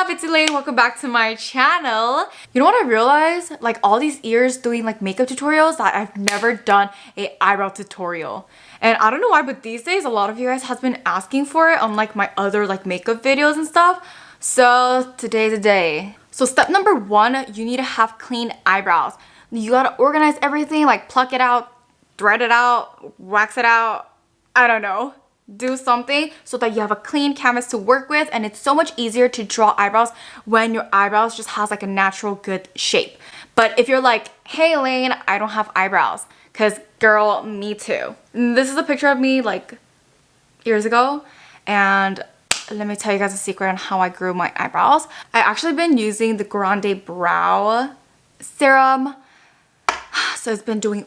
up? It's Elaine. Welcome back to my channel. You know what I realized? Like all these years doing like makeup tutorials that I've never done a eyebrow tutorial. And I don't know why, but these days a lot of you guys has been asking for it on like my other like makeup videos and stuff. So today's the day. So step number 1, you need to have clean eyebrows. You gotta organize everything, like pluck it out, thread it out, wax it out. I don't know. Do something so that you have a clean canvas to work with, and it's so much easier to draw eyebrows when your eyebrows just has like a natural good shape. But if you're like, hey Lane, I don't have eyebrows, because girl, me too. This is a picture of me like years ago, and let me tell you guys a secret on how I grew my eyebrows. I actually been using the Grande Brow serum, so it's been doing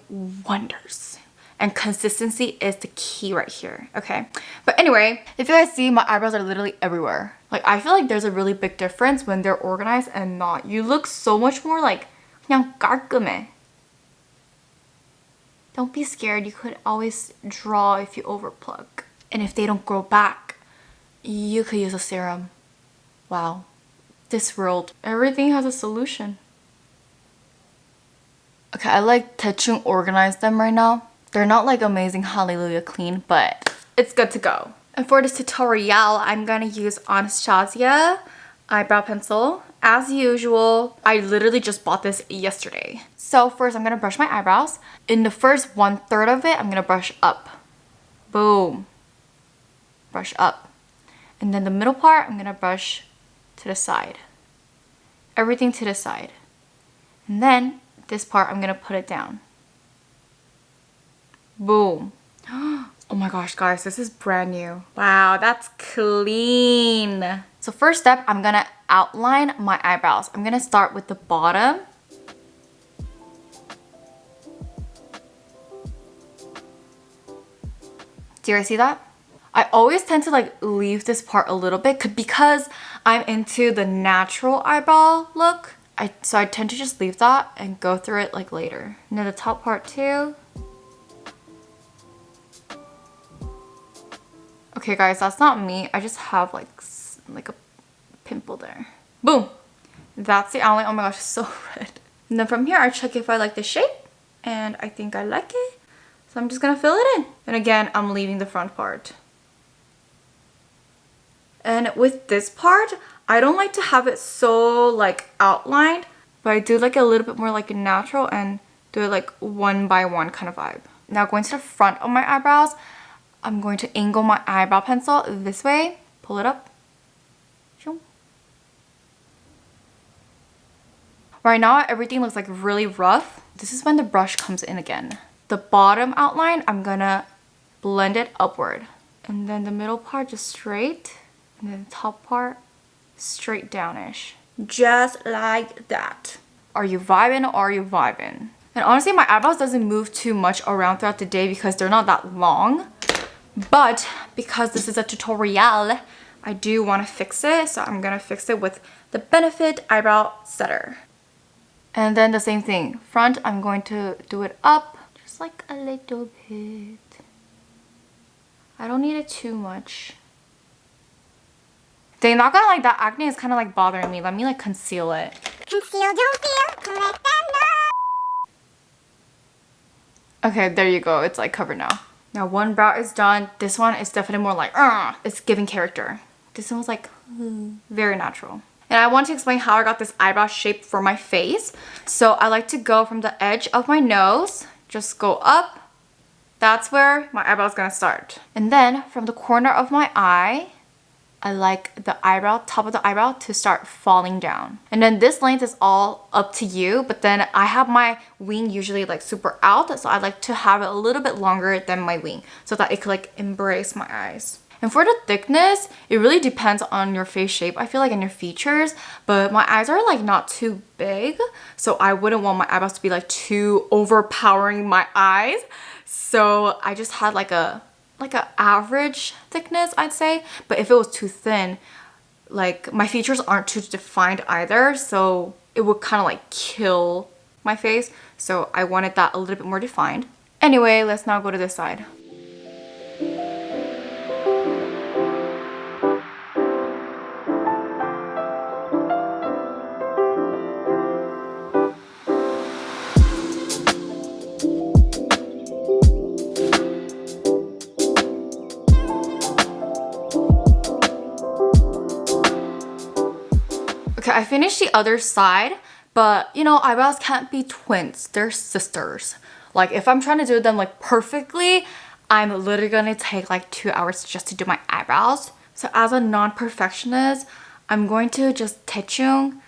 wonders. And consistency is the key right here, okay? But anyway, if you guys see, my eyebrows are literally everywhere. Like, I feel like there's a really big difference when they're organized and not. You look so much more like 그냥 깔끔해. Don't be scared. You could always draw if you overplug. And if they don't grow back, you could use a serum. Wow. This world, everything has a solution. Okay, I like 대충 organize them right now. They're not like amazing hallelujah clean, but it's good to go. And for this tutorial, I'm gonna use Anastasia eyebrow pencil. As usual, I literally just bought this yesterday. So first, I'm gonna brush my eyebrows. In the first 1/3 of it, I'm gonna brush up. Boom. Brush up. And then the middle part, I'm gonna brush to the side. Everything to the side. And then this part, I'm gonna put it down. Boom. Oh my gosh, guys, this is brand new. Wow, that's clean. So first step, I'm gonna outline my eyebrows. I'm gonna start with the bottom. Do you guys see that? I always tend to like leave this part a little bit because I'm into the natural eyebrow look. So I tend to just leave that and go through it like later. And then the top part too. Okay guys, that's not me. I just have like a pimple there. Boom! That's the outline. Oh my gosh, it's so red. And then from here, I check if I like the shape. And I think I like it. So I'm just gonna fill it in. And again, I'm leaving the front part. And with this part, I don't like to have it so like outlined. But I do like a little bit more like natural and do it like 1 by 1 kind of vibe. Now going to the front of my eyebrows, I'm going to angle my eyebrow pencil this way, pull it up. Right now, everything looks like really rough. This is when the brush comes in again. The bottom outline, I'm gonna blend it upward. And then the middle part just straight, and then the top part straight downish. Just like that. Are you vibing or are you vibing? And honestly, my eyebrows doesn't move too much around throughout the day because they're not that long. But because this is a tutorial, I do want to fix it. So I'm going to fix it with the Benefit Eyebrow Setter. And then the same thing. Front, I'm going to do it up. Just like a little bit. I don't need it too much. Dang, not gonna like that acne is kind of like bothering me. Let me like conceal it. Conceal, don't feel, correct that now. Okay, there you go. It's like covered now. Now one brow is done. This one is definitely more like, it's giving character. This one was like, very natural. And I want to explain how I got this eyebrow shape for my face. So I like to go from the edge of my nose, just go up. That's where my eyebrow is gonna start. And then from the corner of my eye, I like the eyebrow, top of the eyebrow to start falling down. And then this length is all up to you, but then I have my wing usually like super out, so I like to have it a little bit longer than my wing so that it could like embrace my eyes. And for the thickness, it really depends on your face shape, I feel like, and your features, but my eyes are like not too big, so I wouldn't want my eyebrows to be like too overpowering my eyes. So I just had like a average thickness, I'd say. But if it was too thin, like my features aren't too defined either, so it would kind of like kill my face. So I wanted that a little bit more defined. Anyway, let's now go to this side. Okay, I finished the other side, but you know, eyebrows can't be twins. They're sisters. Like if I'm trying to do them like perfectly, I'm literally gonna take like 2 hours just to do my eyebrows. So as a non-perfectionist, I'm going to just 대충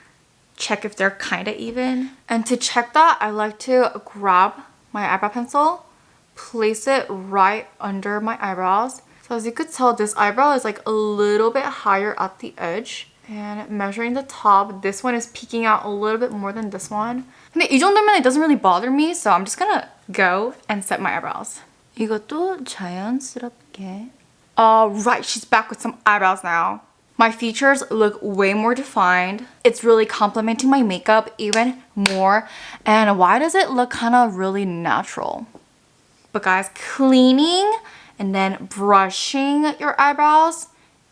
check if they're kind of even. And to check that, I like to grab my eyebrow pencil, place it right under my eyebrows. So as you could tell, this eyebrow is like a little bit higher at the edge. And measuring the top, this one is peeking out a little bit more than this one. 근데 이 정도면 it doesn't really bother me, so I'm just gonna go and set my eyebrows. 이것도 자연스럽게. Right, she's back with some eyebrows now. My features look way more defined. It's really complementing my makeup even more. And why does it look kind of really natural? But guys, cleaning and then brushing your eyebrows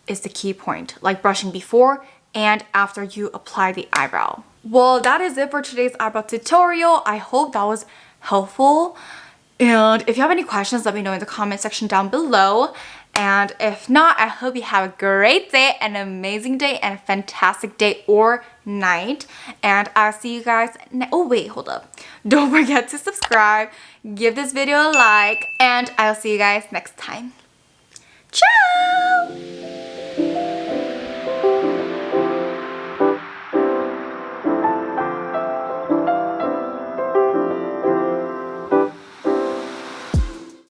is the key point. Like brushing before and after you apply the eyebrow. Well, that is it for today's eyebrow tutorial. I hope that was helpful. And if you have any questions, let me know in the comment section down below. And if not, I hope you have a great day, an amazing day, and a fantastic day or night. And I'll see you guys oh wait, hold up. Don't forget to subscribe, give this video a like, and I'll see you guys next time. Ciao!